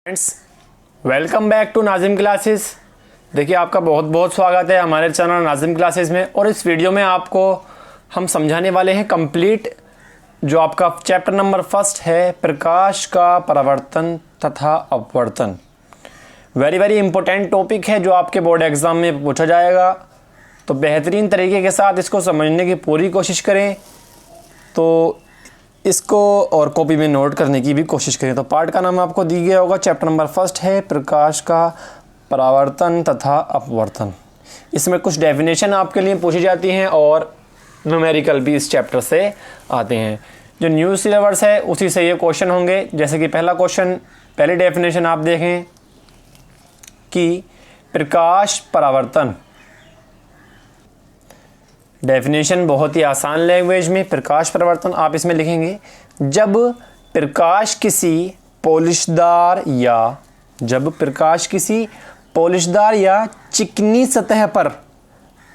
Friends, welcome back to Nazim classes. देखिए, आपका बहुत बहुत स्वागत है हमारे चैनल नाजिम क्लासेस में। और इस वीडियो में आपको हम समझाने वाले हैं कंप्लीट जो आपका चैप्टर नंबर फर्स्ट है, प्रकाश का परावर्तन तथा अपवर्तन। वेरी वेरी इंपॉर्टेंट टॉपिक है जो आपके बोर्ड एग्ज़ाम में पूछा जाएगा। तो बेहतरीन तरीके के साथ इसको समझने की पूरी कोशिश करें, तो इसको और कॉपी में नोट करने की भी कोशिश करें। तो पार्ट का नाम आपको दी गया होगा, चैप्टर नंबर फर्स्ट है प्रकाश का परावर्तन तथा अपवर्तन। इसमें कुछ डेफिनेशन आपके लिए पूछी जाती हैं और न्यूमेरिकल भी इस चैप्टर से आते हैं। जो न्यू सिलेबस है उसी से ये क्वेश्चन होंगे। जैसे कि पहला क्वेश्चन, पहले डेफिनेशन आप देखें कि प्रकाश परावर्तन। डेफिनेशन बहुत ही आसान लैंग्वेज में, प्रकाश परावर्तन आप इसमें लिखेंगे, जब प्रकाश किसी पॉलिशदार या चिकनी सतह पर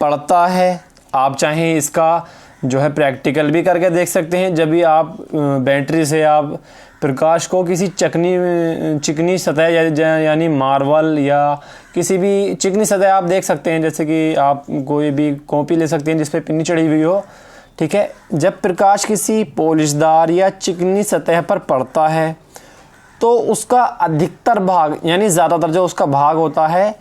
पड़ता है। आप चाहें इसका जो है प्रैक्टिकल भी करके देख सकते हैं। जब भी आप बैटरी से आप प्रकाश को किसी चिकनी सतह यानी मार्बल या किसी भी चिकनी सतह आप देख सकते हैं। जैसे कि आप कोई भी कॉपी ले सकते हैं जिस पे पिन्नी चढ़ी हुई हो, ठीक है। जब प्रकाश किसी पॉलिशदार या चिकनी सतह पर पड़ता है तो उसका अधिकतर भाग यानी ज़्यादातर जो उसका भाग होता है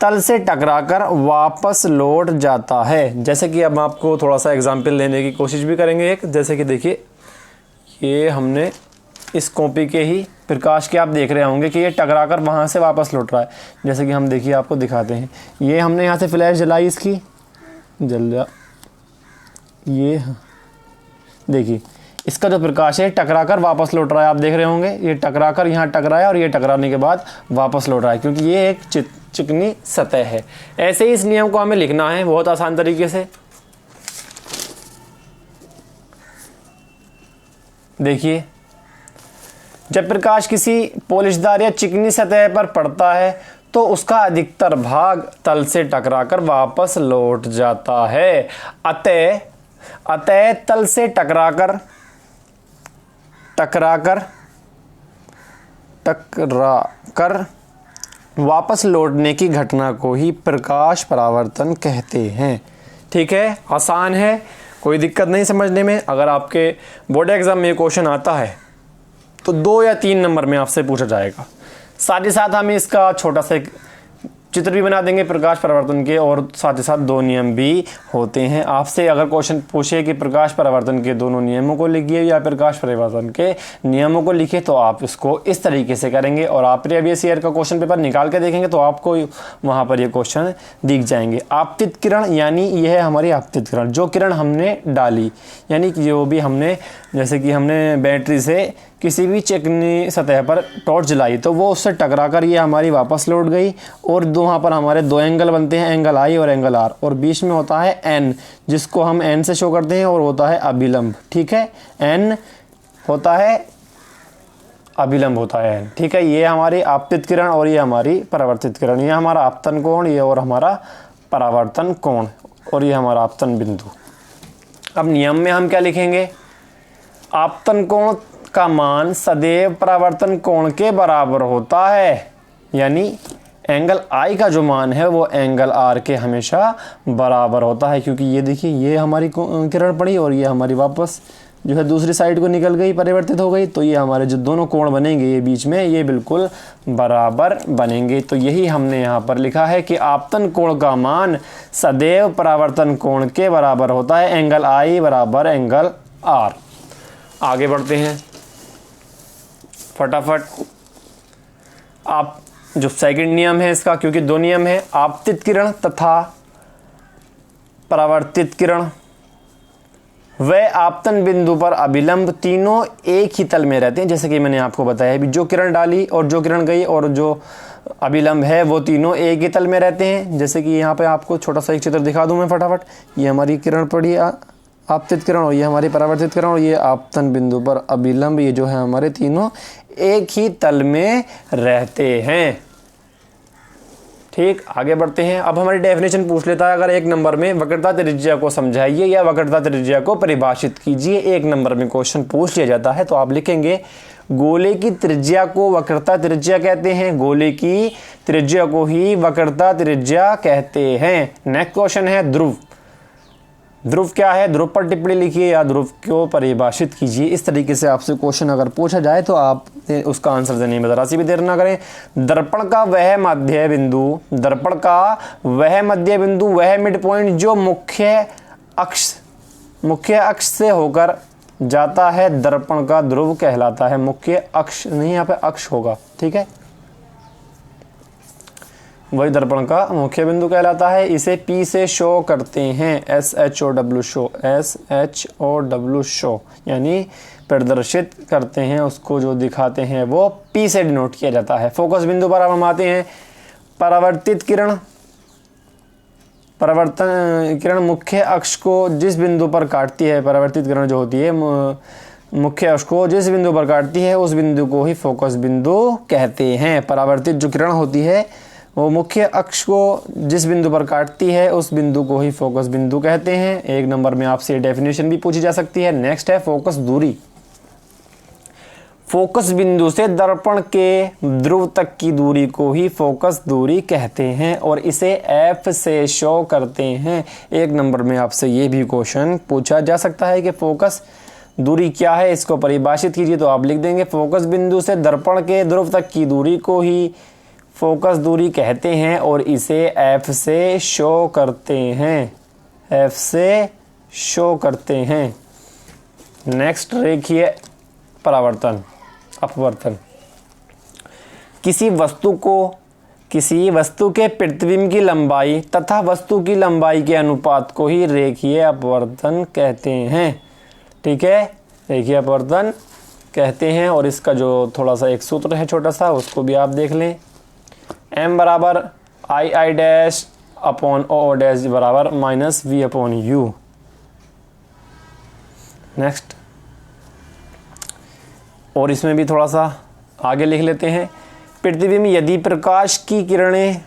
तल से टकराकर वापस लौट जाता है। जैसे कि अब आपको थोड़ा सा एग्जाम्पल लेने की कोशिश भी करेंगे एक। जैसे कि देखिए, ये हमने इस कॉपी के ही प्रकाश के आप देख रहे होंगे कि ये टकराकर वहाँ से वापस लौट रहा है। जैसे कि हम देखिए आपको दिखाते हैं, ये हमने यहाँ से फ्लैश जलाई, इसकी ये देखिए इसका जो प्रकाश है टकराकर वापस लौट रहा है। आप देख रहे होंगे ये टकराकर यहाँ टकराया और ये टकराने के बाद वापस लौट रहा है, क्योंकि ये एक चिकनी सतह है। ऐसे ही इस नियम को हमें लिखना है बहुत आसान तरीके से। देखिए, जब प्रकाश किसी पॉलिशदार या चिकनी सतह पर पड़ता है तो उसका अधिकतर भाग तल से टकराकर वापस लौट जाता है। अतः तल से टकराकर वापस लौटने की घटना को ही प्रकाश परावर्तन कहते हैं। ठीक है, आसान है, कोई दिक्कत नहीं समझने में। अगर आपके बोर्ड एग्जाम में क्वेश्चन आता है तो 2 या 3 नंबर में आपसे पूछा जाएगा। साथ ही साथ हम इसका छोटा सा एक चित्र भी बना देंगे प्रकाश परावर्तन के, और साथ ही साथ 2 नियम भी होते हैं। आपसे अगर क्वेश्चन पूछे कि प्रकाश परावर्तन के दोनों नियमों को लिखिए या प्रकाश परावर्तन के नियमों को लिखिए, तो आप इसको इस तरीके से करेंगे और आप प्रीवियस ईयर का क्वेश्चन पेपर निकाल के देखेंगे तो आपको वहाँ पर ये क्वेश्चन दिख जाएंगे। आपतित किरण यानी यह है हमारी आपतित किरण, जो किरण हमने डाली, यानी कि जो भी हमने, जैसे कि हमने बैटरी से किसी भी चिकनी सतह पर टॉर्च जलाई तो वो उससे टकराकर ये हमारी वापस लौट गई। और वहाँ पर हमारे 2 एंगल बनते हैं, एंगल आई और एंगल आर, और बीच में होता है एन, जिसको हम एन से शो करते हैं, और होता है अभिलंब। ठीक है, एन होता है, अभिलंब होता है एन। ठीक है, ये हमारी आपतित किरण और ये हमारी परावर्तित किरण। ये हमारा आपतन कोण, ये और हमारा परावर्तन कोण, और ये हमारा आपतन बिंदु। अब नियम में हम क्या लिखेंगे? आपतन कोण का मान सदैव परावर्तन कोण के बराबर होता है, यानी एंगल आई का जो मान है वो एंगल आर के हमेशा बराबर होता है। क्योंकि ये देखिए, ये हमारी किरण पड़ी और ये हमारी वापस जो है दूसरी साइड को निकल गई, परिवर्तित हो गई, तो ये हमारे जो दोनों कोण बनेंगे ये बीच में ये बिल्कुल बराबर बनेंगे। तो यही हमने यहाँ पर लिखा है कि आपतन कोण का मान सदैव परावर्तन कोण के बराबर होता है, एंगल आई बराबर एंगल आर। आगे बढ़ते हैं फटाफट। आप जो सेकंड नियम है इसका, क्योंकि 2 नियम है, आपतित किरण तथा परावर्तित किरण वे आपतन बिंदु पर अभिलंब तीनों एक ही तल में रहते हैं। जैसे कि मैंने आपको बताया है, जो किरण डाली और जो किरण गई और जो अभिलंब है वो तीनों एक ही तल में रहते हैं। जैसे कि यहाँ पे आपको छोटा सा एक चित्र दिखा दूं मैं फटाफट। ये हमारी किरण पड़ी आपतित किरण, और ये हमारी परावर्तित किरण, और ये आपतन बिंदु पर अभिलंब, ये जो है हमारे तीनों एक ही तल में रहते हैं। ठीक, आगे बढ़ते हैं। अब हमारी डेफिनेशन पूछ लेता है, अगर 1 नंबर में वक्रता त्रिज्या को समझाइए या वक्रता त्रिज्या को परिभाषित कीजिए, 1 नंबर में क्वेश्चन पूछ लिया जाता है तो आप लिखेंगे गोले की त्रिज्या को वक्रता त्रिज्या कहते हैं, गोले की त्रिज्या को ही वक्रता त्रिज्या कहते हैं। नेक्स्ट क्वेश्चन है ध्रुव। ध्रुव क्या है, ध्रुव पर टिप्पणी लिखिए या ध्रुव को परिभाषित कीजिए। इस तरीके से आपसे क्वेश्चन अगर पूछा जाए तो आप उसका आंसर देने में जरा सी भी देर ना करें। दर्पण का वह मध्य बिंदु, दर्पण का वह मध्य बिंदु, वह मिड पॉइंट जो मुख्य अक्ष से होकर जाता है, दर्पण का ध्रुव कहलाता है। मुख्य अक्ष नहीं, यहाँ पे अक्ष होगा, ठीक है, वही दर्पण का मुख्य बिंदु कहलाता है। इसे P से शो करते हैं, SHOW शो, SHOW शो यानी प्रदर्शित करते हैं, उसको जो दिखाते हैं वो P से डिनोट किया जाता है। फोकस बिंदु पर हम आते हैं। परावर्तित किरण, परावर्तन किरण मुख्य अक्ष को जिस बिंदु पर काटती है, परावर्तित किरण जो होती है मुख्य अक्ष को जिस बिंदु पर काटती है उस बिंदु को ही फोकस बिंदु कहते हैं। परावर्तित जो किरण होती है वो मुख्य अक्ष को जिस बिंदु पर काटती है उस बिंदु को ही फोकस बिंदु कहते हैं। एक नंबर में आपसे डेफिनेशन भी पूछी जा सकती है। नेक्स्ट है फोकस दूरी। फोकस बिंदु से दर्पण के ध्रुव तक की दूरी को ही फोकस दूरी कहते हैं और इसे F से शो करते हैं। एक नंबर में आपसे ये भी क्वेश्चन पूछा जा सकता है कि फोकस दूरी क्या है, इसको परिभाषित कीजिए। तो आप लिख देंगे फोकस बिंदु से दर्पण के ध्रुव तक की दूरी को ही फोकस दूरी कहते हैं और इसे F से शो करते हैं, F से शो करते हैं। नेक्स्ट रेखीय परावर्तन, अपवर्तन। किसी वस्तु के प्रतिबिंब की लंबाई तथा वस्तु की लंबाई के अनुपात को ही रेखीय अपवर्तन कहते हैं, ठीक है, रेखीय अपवर्तन कहते हैं। और इसका जो थोड़ा सा एक सूत्र है छोटा सा, उसको भी आप देख लें। m बराबर I dash upon O dash बराबर minus V upon U। Next, और इसमें भी थोड़ा सा आगे लिख लेते हैं। प्रतिबिंब यदि प्रकाश की किरणें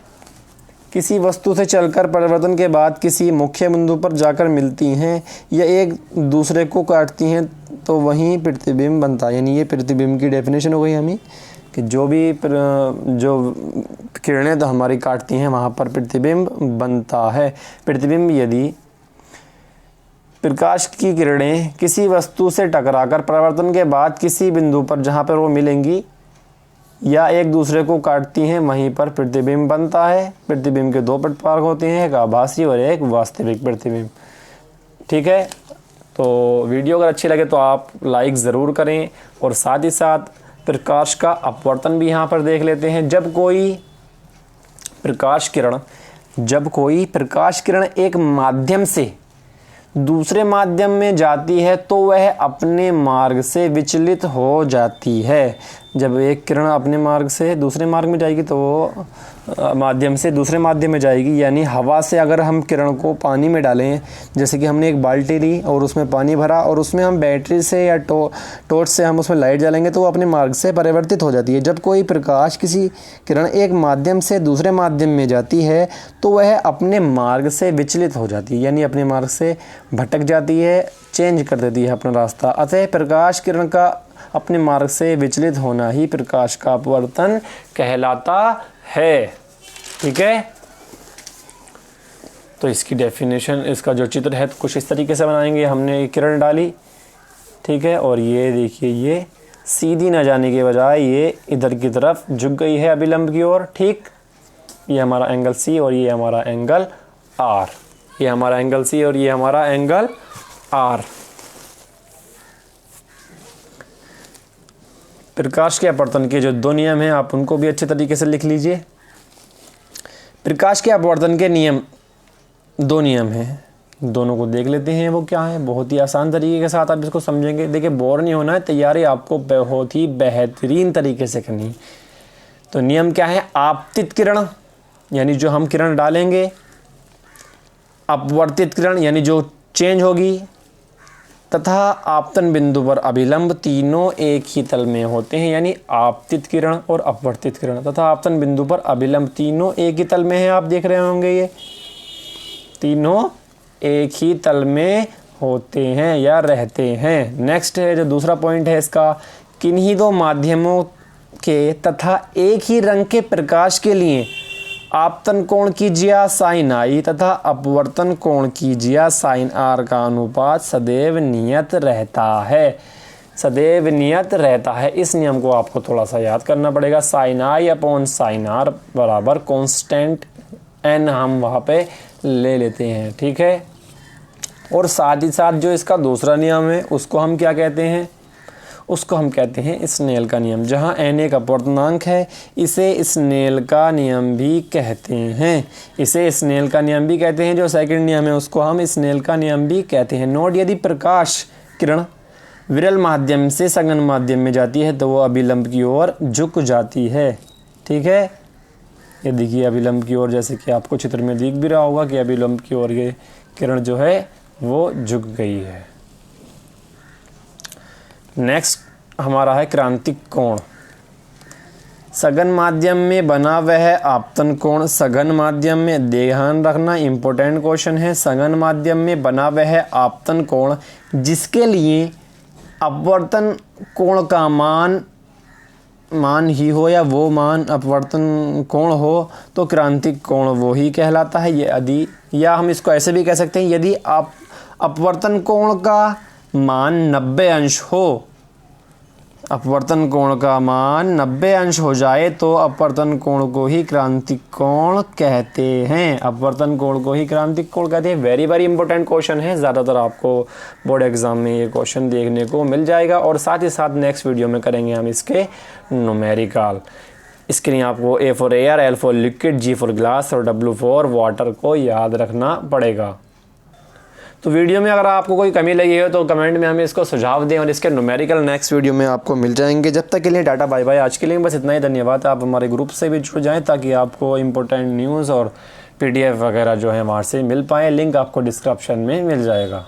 किसी वस्तु से चलकर परिवर्तन के बाद किसी मुख्य बिंदु पर जाकर मिलती हैं या एक दूसरे को काटती हैं तो वहीं प्रतिबिंब बनता है। यानी ये प्रतिबिंब की डेफिनेशन हो गई हमें कि जो किरणें तो हमारी काटती हैं वहाँ पर प्रतिबिंब बनता है। प्रतिबिंब यदि प्रकाश की किरणें किसी वस्तु से टकराकर परिवर्तन के बाद किसी बिंदु पर जहाँ पर वो मिलेंगी या एक दूसरे को काटती हैं वहीं पर प्रतिबिंब बनता है। प्रतिबिंब के दो प्रकार होते हैं, एक आभासी और एक वास्तविक प्रतिबिंब, ठीक है। तो वीडियो अगर अच्छी लगे तो आप लाइक ज़रूर करें और साथ ही साथ प्रकाश का अपवर्तन भी यहाँ पर देख लेते हैं। जब कोई प्रकाश किरण एक माध्यम से दूसरे माध्यम में जाती है तो वह अपने मार्ग से विचलित हो जाती है। जब एक किरण अपने मार्ग से दूसरे मार्ग में जाएगी तो वो माध्यम से दूसरे माध्यम में जाएगी। यानी हवा से अगर हम किरण को पानी में डालें, जैसे कि हमने एक बाल्टी ली और उसमें पानी भरा और उसमें हम बैटरी से या टॉर्च से हम उसमें लाइट जलाएंगे तो वो अपने मार्ग से परिवर्तित हो जाती है। जब कोई प्रकाश किसी किरण एक माध्यम से दूसरे माध्यम में जाती है तो वह अपने मार्ग से विचलित हो जाती है, यानी अपने मार्ग से भटक जाती है, चेंज कर देती है अपना रास्ता। अतः प्रकाश किरण का अपने मार्ग से विचलित होना ही प्रकाश का अपवर्तन कहलाता है, ठीक है। तो इसकी डेफिनेशन, इसका जो चित्र है कुछ इस तरीके से बनाएंगे। हमने किरण डाली, ठीक है, और ये देखिए ये सीधी न जाने के बजाय ये इधर की तरफ झुक गई है अभिलंब की ओर, ठीक। ये हमारा एंगल C और ये हमारा एंगल R, ये हमारा एंगल C और ये हमारा एंगल R। प्रकाश के अपवर्तन के जो दो नियम हैं आप उनको भी अच्छे तरीके से लिख लीजिए। प्रकाश के अपवर्तन के नियम, दो नियम हैं, दोनों को देख लेते हैं वो क्या है। बहुत ही आसान तरीके के साथ आप इसको समझेंगे। देखिए बोर नहीं होना है, तैयारी आपको बहुत ही बेहतरीन तरीके से करनी है। तो नियम क्या है, आपतित किरण यानी जो हम किरण डालेंगे, अपवर्तित किरण यानी जो चेंज होगी, तथा आपतन बिंदु पर अभिलंब, तीनों एक ही तल में होते हैं। यानी आपतित किरण और अपवर्तित किरण तथा आपतन बिंदु पर अभिलंब तीनों एक ही तल में है। आप देख रहे होंगे ये तीनों एक ही तल में होते हैं या रहते हैं। नेक्स्ट है जो दूसरा पॉइंट है इसका किन्हीं दो माध्यमों के तथा एक ही रंग के प्रकाश के लिए आपतन कोण की ज्या साइन आई तथा अपवर्तन कोण की ज्या साइन आर का अनुपात सदैव नियत रहता है। सदैव नियत रहता है, इस नियम को आपको थोड़ा सा याद करना पड़ेगा। Sine i upon sine r बराबर कांस्टेंट एन हम वहाँ पे ले लेते हैं, ठीक है। और साथ ही साथ जो इसका दूसरा नियम है उसको हम क्या कहते हैं, उसको हम कहते हैं स्नेल का नियम। जहाँ एन एक अपवर्तनांक है, इसे स्नेल का नियम भी कहते हैं। इसे स्नेल का नियम भी कहते हैं। जो सेकंड नियम है उसको हम स्नेल का नियम भी कहते हैं। नोट, यदि प्रकाश किरण विरल माध्यम से सघन माध्यम में जाती है तो वो अभिलंब की ओर झुक जाती है, ठीक है। ये देखिए अभिलंब की ओर, जैसे कि आपको चित्र में दिख भी रहा होगा कि अभिलंब की ओर ये किरण जो है वो झुक गई है। नेक्स्ट हमारा है क्रांतिक कोण। सघन माध्यम में बना वह आपतन कोण, सघन माध्यम में, ध्यान रखना इंपॉर्टेंट क्वेश्चन है, सघन माध्यम में बना वह आपतन कोण जिसके लिए अपवर्तन कोण का मान ही हो या वो मान अपवर्तन कोण हो तो क्रांतिक कोण वो ही कहलाता है। यदि, या हम इसको ऐसे भी कह सकते हैं, यदि आप अपवर्तन कोण का मान 90 अंश हो, अपवर्तन कोण का मान 90 अंश हो जाए तो अपवर्तन कोण को ही क्रांतिक कोण कहते हैं। अपवर्तन कोण को ही क्रांतिक कोण कहते हैं। वेरी वेरी इंपॉर्टेंट क्वेश्चन है, ज़्यादातर आपको बोर्ड एग्जाम में ये क्वेश्चन देखने को मिल जाएगा। और साथ ही साथ नेक्स्ट वीडियो में करेंगे हम इसके न्यूमेरिकल। इसके लिए आपको A for air, L for liquid, G for glass और W फॉर वाटर को याद रखना पड़ेगा। तो वीडियो में अगर आपको कोई कमी लगी हो तो कमेंट में हमें इसको सुझाव दें और इसके न्यूमेरिकल नेक्स्ट वीडियो में आपको मिल जाएंगे। जब तक के लिए टाटा बाय बाय। आज के लिए बस इतना ही, धन्यवाद। आप हमारे ग्रुप से भी जुड़ जाएं ताकि आपको इंपॉर्टेंट न्यूज़ और PDF वगैरह जो है वहाँ से मिल पाए। लिंक आपको डिस्क्रिप्शन में मिल जाएगा।